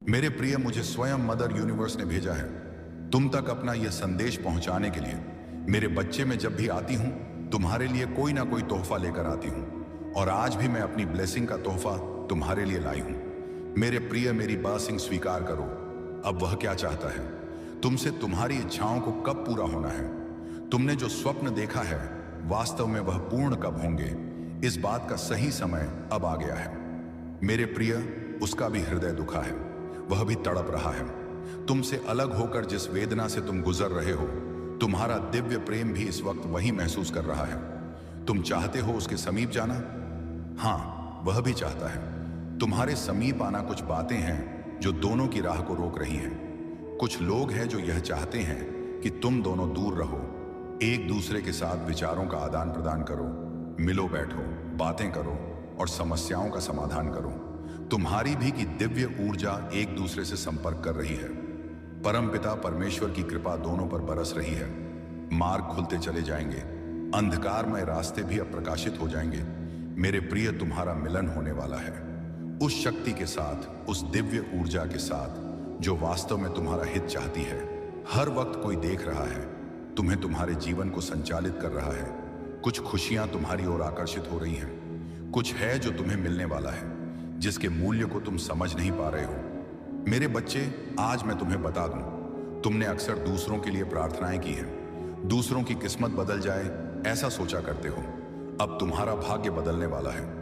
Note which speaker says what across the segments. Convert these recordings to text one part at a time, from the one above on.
Speaker 1: मेरे प्रिय, मुझे स्वयं मदर यूनिवर्स ने भेजा है तुम तक अपना यह संदेश पहुंचाने के लिए। मेरे बच्चे, मैं जब भी आती हूं तुम्हारे लिए कोई ना कोई तोहफा लेकर आती हूं, और आज भी मैं अपनी ब्लेसिंग का तोहफा तुम्हारे लिए लाई हूं। मेरे प्रिय, मेरी ब्लेसिंग स्वीकार करो। अब वह क्या चाहता है तुमसे, तुम्हारी इच्छाओं को कब पूरा होना है। तुमने जो स्वप्न देखा है वास्तव में वह पूर्ण कब होंगे, इस बात का सही समय अब आ गया है। मेरे प्रिय, उसका भी हृदय दुखा है, वह भी तड़प रहा है। तुमसे अलग होकर जिस वेदना से तुम गुजर रहे हो, तुम्हारा दिव्य प्रेम भी इस वक्त वही महसूस कर रहा है। तुम चाहते हो उसके समीप जाना? हाँ, वह भी चाहता है। तुम्हारे समीप आना, कुछ बातें हैं जो दोनों की राह को रोक रही हैं। कुछ लोग हैं जो यह चाहते हैं कि तुम दोनों दूर रहो, एक दूसरे के साथ विचारों का आदान प्रदान करो, मिलो बैठो, बातें करो और समस्याओं का समाधान करो। तुम्हारी भी की दिव्य ऊर्जा एक दूसरे से संपर्क कर रही है। परमपिता परमेश्वर की कृपा दोनों पर बरस रही है। मार्ग खुलते चले जाएंगे, अंधकारमय रास्ते भी अब प्रकाशित हो जाएंगे। मेरे प्रिय, तुम्हारा मिलन होने वाला है उस शक्ति के साथ, उस दिव्य ऊर्जा के साथ जो वास्तव में तुम्हारा हित चाहती है। हर वक्त कोई देख रहा है, तुम्हें तुम्हारे जीवन को संचालित कर रहा है। कुछ खुशियां तुम्हारी ओर आकर्षित हो रही हैं, कुछ है जो तुम्हें मिलने वाला है जिसके मूल्य को तुम समझ नहीं पा रहे हो। मेरे बच्चे, आज मैं तुम्हें बता दूं, तुमने अक्सर दूसरों के लिए प्रार्थनाएं की हैं, दूसरों की किस्मत बदल जाए ऐसा सोचा करते हो। अब तुम्हारा भाग्य बदलने वाला है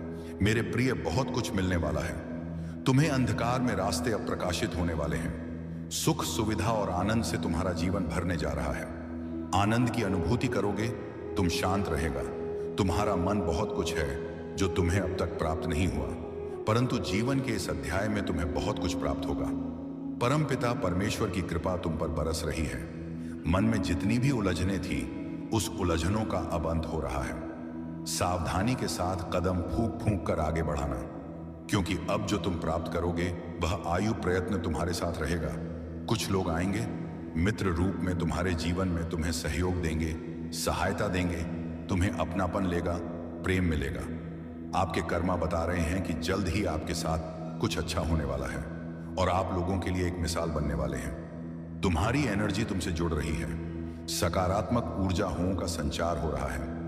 Speaker 1: मेरे प्रिय, बहुत कुछ मिलने वाला है तुम्हें। अंधकार में रास्ते अब प्रकाशित होने वाले हैं। सुख, सुविधा और आनंद से तुम्हारा जीवन भरने जा रहा है। आनंद की अनुभूति करोगे, तुम शांत रहेगा। तुम्हारा मन, बहुत कुछ है जो तुम्हें अब तक प्राप्त नहीं हुआ, परंतु जीवन के इस अध्याय में तुम्हें बहुत कुछ प्राप्त होगा। परमपिता परमेश्वर की कृपा तुम पर बरस रही है। मन में जितनी भी उलझने थी, उस उलझनों का अब अंत हो रहा है। सावधानी के साथ कदम फूंक फूंक कर आगे बढ़ाना, क्योंकि अब जो तुम प्राप्त करोगे वह आयु प्रयत्न तुम्हारे साथ रहेगा। कुछ लोग आएंगे मित्र रूप में तुम्हारे जीवन में, तुम्हें सहयोग देंगे, सहायता देंगे, तुम्हें अपनापन लेगा, प्रेम मिलेगा। आपके कर्मा बता रहे हैं कि जल्द ही आपके साथ कुछ अच्छा होने वाला है और आप लोगों के लिए एक मिसाल बनने वाले हैं। तुम्हारी एनर्जी तुमसे जुड़ रही है, सकारात्मक ऊर्जाओं का संचार हो रहा है।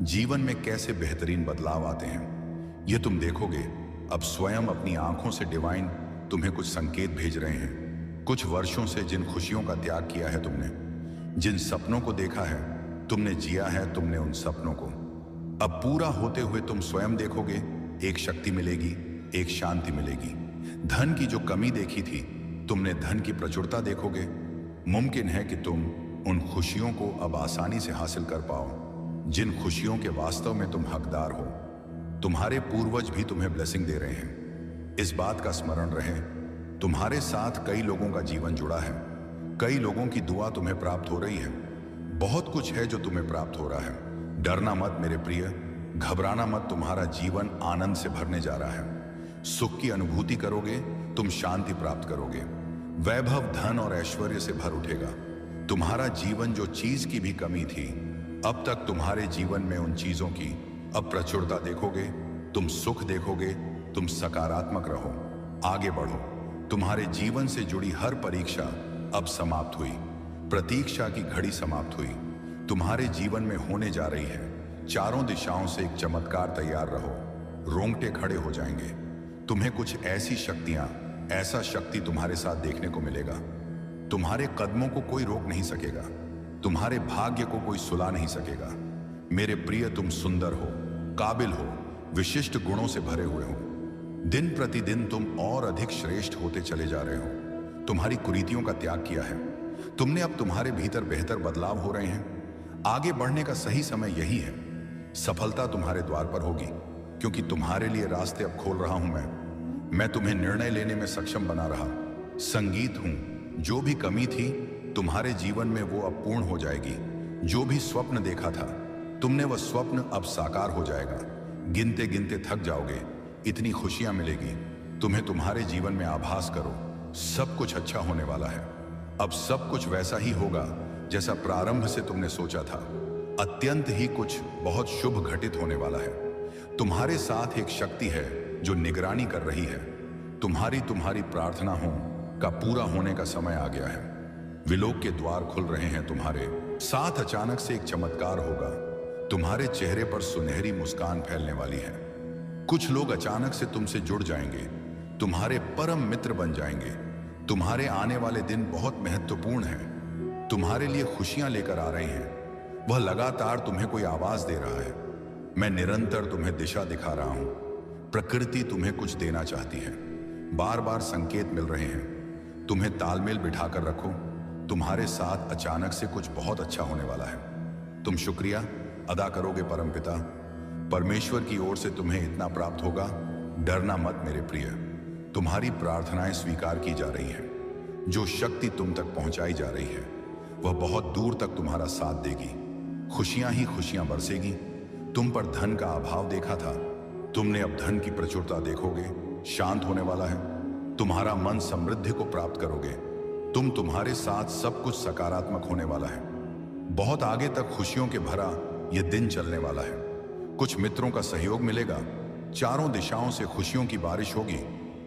Speaker 1: जीवन में कैसे बेहतरीन बदलाव आते हैं ये तुम देखोगे। अब स्वयं अपनी आंखों से डिवाइन तुम्हें कुछ संकेत भेज रहे हैं। कुछ वर्षों से जिन खुशियों का त्याग किया है तुमने, जिन सपनों को देखा है, तुमने जिया है तुमने उन सपनों को, अब पूरा होते हुए तुम स्वयं देखोगे। एक शक्ति मिलेगी, एक शांति मिलेगी। धन की जो कमी देखी थी, तुमने धन की प्रचुरता देखोगे। मुमकिन है कि तुम उन खुशियों को अब आसानी से हासिल कर पाओ जिन खुशियों के वास्तव में तुम हकदार हो। तुम्हारे पूर्वज भी तुम्हें ब्लेसिंग दे रहे हैं। इस बात का स्मरण रहे, तुम्हारे साथ कई लोगों का जीवन जुड़ा है, कई लोगों की दुआ तुम्हें प्राप्त हो रही है। बहुत कुछ है जो तुम्हें प्राप्त हो रहा है। डरना मत मेरे प्रिय, घबराना मत, तुम्हारा जीवन आनंद से भरने जा रहा है। सुख की अनुभूति करोगे, तुम शांति प्राप्त करोगे, वैभव, धन और ऐश्वर्य से भर उठेगा। तुम्हारा जीवन जो चीज की भी कमी थी, अब तक तुम्हारे जीवन में उन चीजों की अब प्रचुरता देखोगे। तुम सुख देखोगे, तुम सकारात्मक रहो, आगे बढ़ो। तुम्हारे जीवन से जुड़ी हर परीक्षा अब समाप्त हुई, प्रतीक्षा की घड़ी समाप्त हुई। तुम्हारे जीवन में होने जा रही है चारों दिशाओं से एक चमत्कार। तैयार रहो, रोंगटे खड़े हो जाएंगे। तुम्हें कुछ ऐसी शक्तियां, ऐसा शक्ति तुम्हारे साथ देखने को मिलेगा। तुम्हारे कदमों को कोई रोक नहीं सकेगा, तुम्हारे भाग्य को कोई सुला नहीं सकेगा। मेरे प्रिय, तुम सुंदर हो, काबिल हो, विशिष्ट गुणों से भरे हुए हो। दिन प्रतिदिन तुम और अधिक श्रेष्ठ होते चले जा रहे हो। तुम्हारी कुरीतियों का त्याग किया है तुमने, अब तुम्हारे भीतर बेहतर बदलाव हो रहे हैं। आगे बढ़ने का सही समय यही है। सफलता तुम्हारे द्वार पर होगी, क्योंकि तुम्हारे लिए रास्ते अब खोल रहा हूं मैं तुम्हें निर्णय लेने में सक्षम बना रहा। संगीत हूं, जो भी कमी थी तुम्हारे जीवन में वो अब पूर्ण हो जाएगी। जो भी स्वप्न देखा था तुमने, वह स्वप्न अब साकार हो जाएगा। गिनते गिनते थक जाओगे, इतनी खुशियां मिलेगी तुम्हें। तुम्हारे जीवन में आभास करो, सब कुछ अच्छा होने वाला है। अब सब कुछ वैसा ही होगा जैसा प्रारंभ से तुमने सोचा था। अत्यंत ही कुछ बहुत शुभ घटित होने वाला है। तुम्हारे साथ एक शक्ति है जो निगरानी कर रही है। तुम्हारी प्रार्थना हो का पूरा होने का समय आ गया है। विलोक के द्वार खुल रहे हैं तुम्हारे साथ। अचानक से एक चमत्कार होगा। तुम्हारे चेहरे पर सुनहरी मुस्कान फैलने वाली है। कुछ लोग अचानक से तुमसे जुड़ जाएंगे, तुम्हारे परम मित्र बन जाएंगे। तुम्हारे आने वाले दिन बहुत महत्वपूर्ण हैं, तुम्हारे लिए खुशियां लेकर आ रहे हैं। वह लगातार तुम्हें कोई आवाज दे रहा है। मैं निरंतर तुम्हें दिशा दिखा रहा हूं। प्रकृति तुम्हें कुछ देना चाहती है। बार बार संकेत मिल रहे हैं। तुम्हें तालमेल बिठाकर रखो, तुम्हारे साथ अचानक से कुछ बहुत अच्छा होने वाला है। तुम शुक्रिया अदा करोगे परमपिता। परमेश्वर की ओर से तुम्हें इतना प्राप्त होगा। डरना मत मेरे प्रिय, तुम्हारी प्रार्थनाएं स्वीकार की जा रही हैं। जो शक्ति तुम तक पहुंचाई जा रही है वह बहुत दूर तक तुम्हारा साथ देगी। खुशियां ही खुशियां बरसेगी। तुम पर धन का अभाव देखा था, तुमने अब धन की प्रचुरता देखोगे। शांत होने वाला है। तुम्हारा मन समृद्धि को प्राप्त करोगे। तुम्हारे साथ सब कुछ सकारात्मक होने वाला है। बहुत आगे तक खुशियों के भरा यह दिन चलने वाला है। कुछ मित्रों का सहयोग मिलेगा। चारों दिशाओं से खुशियों की बारिश होगी।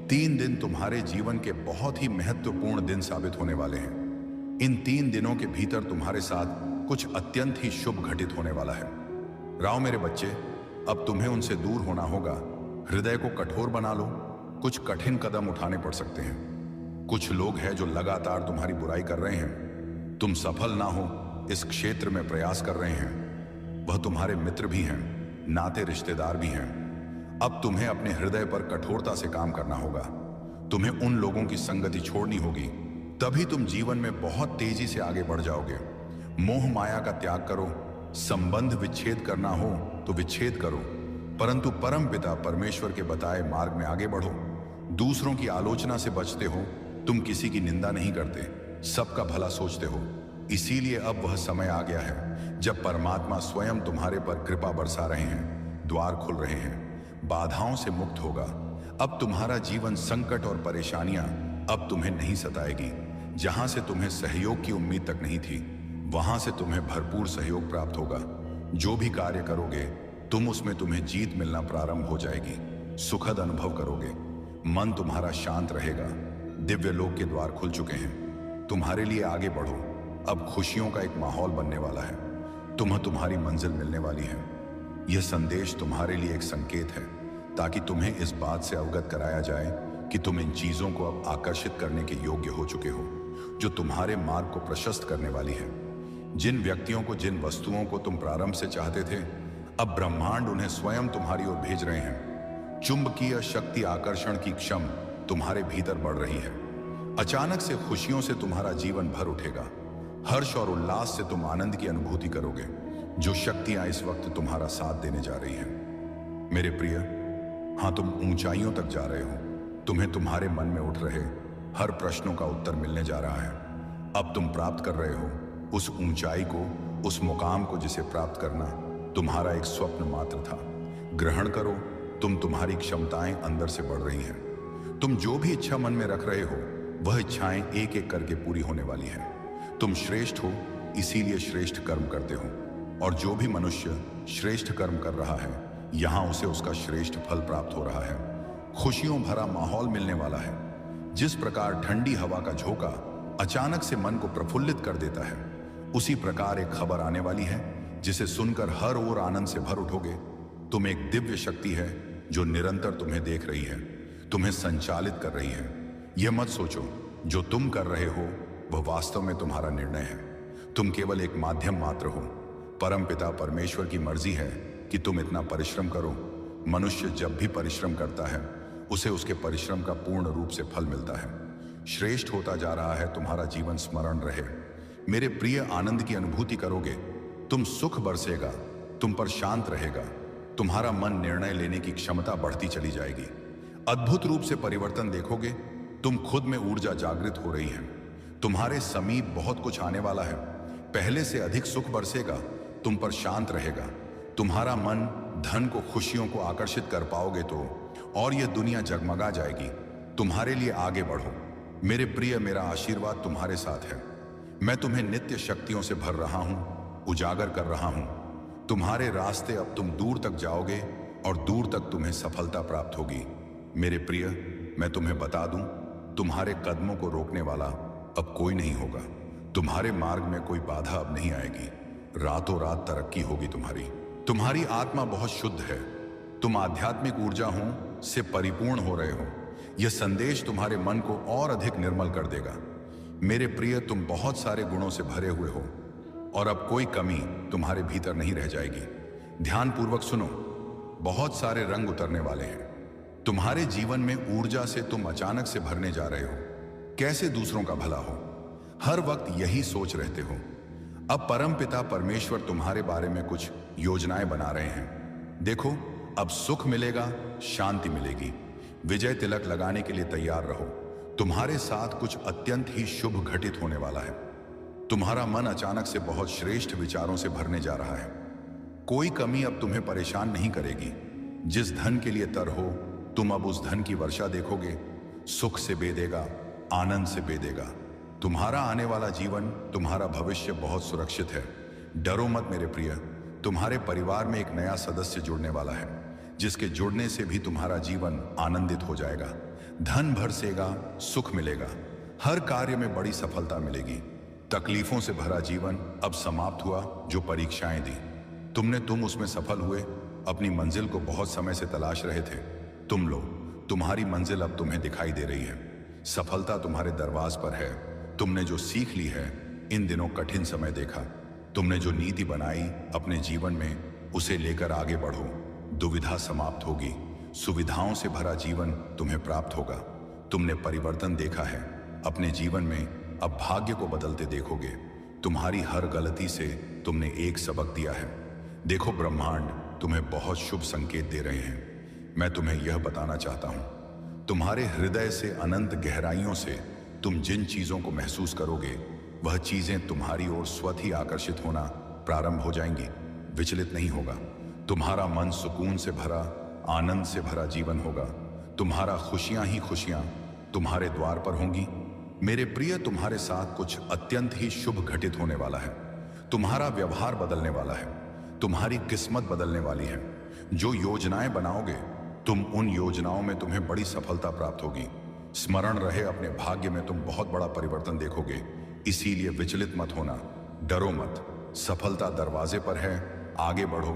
Speaker 1: 3 दिन तुम्हारे जीवन के बहुत ही महत्वपूर्ण दिन साबित होने वाले हैं। इन 3 दिनों के भीतर तुम्हारे साथ कुछ अत्यंत ही शुभ घटित होने वाला है। राव मेरे बच्चे, अब तुम्हें उनसे दूर होना होगा। हृदय को कठोर बना लो। कुछ कठिन कदम उठाने पड़ सकते हैं। कुछ लोग हैं जो लगातार तुम्हारी बुराई कर रहे हैं। तुम सफल ना हो इस क्षेत्र में प्रयास कर रहे हैं। वह तुम्हारे मित्र भी हैं, नाते रिश्तेदार भी हैं। अब तुम्हें अपने हृदय पर कठोरता से काम करना होगा। तुम्हें उन लोगों की संगति छोड़नी होगी, तभी तुम जीवन में बहुत तेजी से आगे बढ़ जाओगे। मोह माया का त्याग करो। संबंध विच्छेद करना हो तो विच्छेद करो, परंतु परम पिता परमेश्वर के बताए मार्ग में आगे बढ़ो। दूसरों की आलोचना से बचते हो। तुम किसी की निंदा नहीं करते, सबका भला सोचते हो। इसीलिए अब वह समय आ गया है जब परमात्मा स्वयं तुम्हारे पर कृपा बरसा रहे हैं। द्वार खुल रहे हैं, बाधाओं से मुक्त होगा। अब तुम्हारा जीवन संकट और परेशानियां अब तुम्हें नहीं सताएगी। जहां से तुम्हें सहयोग की उम्मीद तक नहीं थी, वहां से तुम्हें भरपूर सहयोग प्राप्त होगा। जो भी कार्य करोगे उसमें तुम्हें जीत मिलना प्रारंभ हो जाएगी। सुखद अनुभव करोगे। मन तुम्हारा शांत रहेगा। दिव्य लोक के द्वार खुल चुके हैं। तुम्हारे लिए आगे बढ़ो। अब खुशियों का एक माहौल बनने वाला है। तुम्हारी मंजिल मिलने वाली है। यह संदेश तुम्हारे लिए एक संकेत है, ताकि तुम्हें इस बात से अवगत कराया जाए कि तुम इन चीजों को अब आकर्षित करने के योग्य हो चुके हो, जो तुम्हारे मार्ग को प्रशस्त करने वाली है। जिन व्यक्तियों को, जिन वस्तुओं को तुम प्रारंभ से चाहते थे, अब ब्रह्मांड उन्हें स्वयं तुम्हारी ओर भेज रहे हैं। चुंबकीय शक्ति आकर्षण की क्षम तुम्हारे भीतर बढ़ रही है। अचानक से खुशियों से तुम्हारा जीवन भर उठेगा। हर्ष और उल्लास से तुम आनंद की अनुभूति करोगे। जो शक्तियां इस वक्त तुम्हारा साथ देने जा रही हैं। मेरे प्रिय, हाँ, तुम ऊंचाइयों तक जा रहे हो। तुम्हें तुम्हारे मन में उठ रहे हर प्रश्नों का उत्तर मिलने जा रहा है। अब तुम प्राप्त कर रहे हो उस ऊंचाई को, उस मुकाम को जिसे प्राप्त करना तुम्हारा एक स्वप्न मात्र था। ग्रहण करो। तुम्हारी क्षमताएं अंदर से बढ़ रही हैं। तुम जो भी इच्छा मन में रख रहे हो, वह इच्छाएं एक एक करके पूरी होने वाली हैं। तुम श्रेष्ठ हो, इसीलिए श्रेष्ठ कर्म करते हो। और जो भी मनुष्य श्रेष्ठ कर्म कर रहा है, यहां उसे उसका श्रेष्ठ फल प्राप्त हो रहा है। खुशियों भरा माहौल मिलने वाला है। जिस प्रकार ठंडी हवा का झोंका अचानक से मन को प्रफुल्लित कर देता है, उसी प्रकार एक खबर आने वाली है जिसे सुनकर हर ओर आनंद से भर उठोगे। तुम एक दिव्य शक्ति है जो निरंतर तुम्हें देख रही है, तुम्हें संचालित कर रही है। यह मत सोचो जो तुम कर रहे हो वह वास्तव में तुम्हारा निर्णय है। तुम केवल एक माध्यम मात्र हो। परम पिता परमेश्वर की मर्जी है कि तुम इतना परिश्रम करो। मनुष्य जब भी परिश्रम करता है, उसे उसके परिश्रम का पूर्ण रूप से फल मिलता है। श्रेष्ठ होता जा रहा है तुम्हारा जीवन। स्मरण रहे मेरे प्रिय, आनंद की अनुभूति करोगे। तुम सुख बरसेगा, तुम पर शांत रहेगा। तुम्हारा मन निर्णय लेने की क्षमता बढ़ती चली जाएगी। अद्भुत रूप से परिवर्तन देखोगे। तुम खुद में ऊर्जा जागृत हो रही है। तुम्हारे समीप बहुत कुछ आने वाला है। पहले से अधिक सुख बरसेगा, तुम पर शांत रहेगा। तुम्हारा मन धन को, खुशियों को आकर्षित कर पाओगे तो और यह दुनिया जगमगा जाएगी। तुम्हारे लिए आगे बढ़ो मेरे प्रिय। मेरा आशीर्वाद तुम्हारे साथ है। मैं तुम्हें नित्य शक्तियों से भर रहा हूं, उजागर कर रहा हूं। तुम्हारे रास्ते अब तुम दूर तक जाओगे और दूर तक तुम्हें सफलता प्राप्त होगी। मेरे प्रिय, मैं तुम्हें बता दूं, तुम्हारे कदमों को रोकने वाला अब कोई नहीं होगा। तुम्हारे मार्ग में कोई बाधा अब नहीं आएगी। रातों रात तरक्की होगी तुम्हारी। तुम्हारी आत्मा बहुत शुद्ध है। तुम आध्यात्मिक ऊर्जा से परिपूर्ण हो रहे हो। यह संदेश तुम्हारे मन को और अधिक निर्मल कर देगा। मेरे प्रिय, तुम बहुत सारे गुणों से भरे हुए हो और अब कोई कमी तुम्हारे भीतर नहीं रह जाएगी। ध्यानपूर्वक सुनो, बहुत सारे रंग उतरने वाले हैं। तुम्हारे जीवन में ऊर्जा से तुम अचानक से भरने जा रहे हो। कैसे दूसरों का भला हो, हर वक्त यही सोच रहते हो। अब परमपिता परमेश्वर तुम्हारे बारे में कुछ योजनाएं बना रहे हैं। देखो, अब सुख मिलेगा, शांति मिलेगी। विजय तिलक लगाने के लिए तैयार रहो। तुम्हारे साथ कुछ अत्यंत ही शुभ घटित होने वाला है। तुम्हारा मन अचानक से बहुत श्रेष्ठ विचारों से भरने जा रहा है। कोई कमी अब तुम्हें परेशान नहीं करेगी। जिस धन के लिए तर हो, तुम अब उस धन की वर्षा देखोगे। सुख से बेदेगा, आनंद से बेदेगा। तुम्हारा आने वाला जीवन, तुम्हारा भविष्य बहुत सुरक्षित है। डरो मत मेरे प्रिय। तुम्हारे परिवार में एक नया सदस्य जुड़ने वाला है, जिसके जुड़ने से भी तुम्हारा जीवन आनंदित हो जाएगा। धन बरसेगा, सुख मिलेगा, हर कार्य में बड़ी सफलता मिलेगी। तकलीफों से भरा जीवन अब समाप्त हुआ। जो परीक्षाएं दी तुम उसमें सफल हुए। अपनी मंजिल को बहुत समय से तलाश रहे थे। तुम लोग, तुम्हारी मंजिल अब तुम्हें दिखाई दे रही है। सफलता तुम्हारे दरवाज पर है। तुमने जो सीख ली है, इन दिनों कठिन समय देखा। तुमने जो नीति बनाई अपने जीवन में, उसे लेकर आगे बढ़ो। दुविधा समाप्त होगी। सुविधाओं से भरा जीवन तुम्हें प्राप्त होगा। तुमने परिवर्तन देखा है अपने जीवन में, अब भाग्य को बदलते देखोगे। तुम्हारी हर गलती से तुमने एक सबक दिया है। देखो, ब्रह्मांड तुम्हें बहुत शुभ संकेत दे रहे हैं। मैं तुम्हें यह बताना चाहता हूं, तुम्हारे हृदय से अनंत गहराइयों से तुम जिन चीजों को महसूस करोगे, वह चीजें तुम्हारी ओर स्वतः ही आकर्षित होना प्रारंभ हो जाएंगी। विचलित नहीं होगा। तुम्हारा मन सुकून से भरा, आनंद से भरा जीवन होगा। तुम्हारा खुशियां ही खुशियां तुम्हारे द्वार पर होंगी। मेरे प्रिय, तुम्हारे साथ कुछ अत्यंत ही शुभ घटित होने वाला है। तुम्हारा व्यवहार बदलने वाला है। तुम्हारी किस्मत बदलने वाली है। जो योजनाएं बनाओगे, उन योजनाओं में तुम्हें बड़ी सफलता प्राप्त होगी। स्मरण रहे, अपने भाग्य में तुम बहुत बड़ा परिवर्तन देखोगे। इसीलिए विचलित मत होना, डरो मत। सफलता दरवाजे पर है। आगे बढ़ो,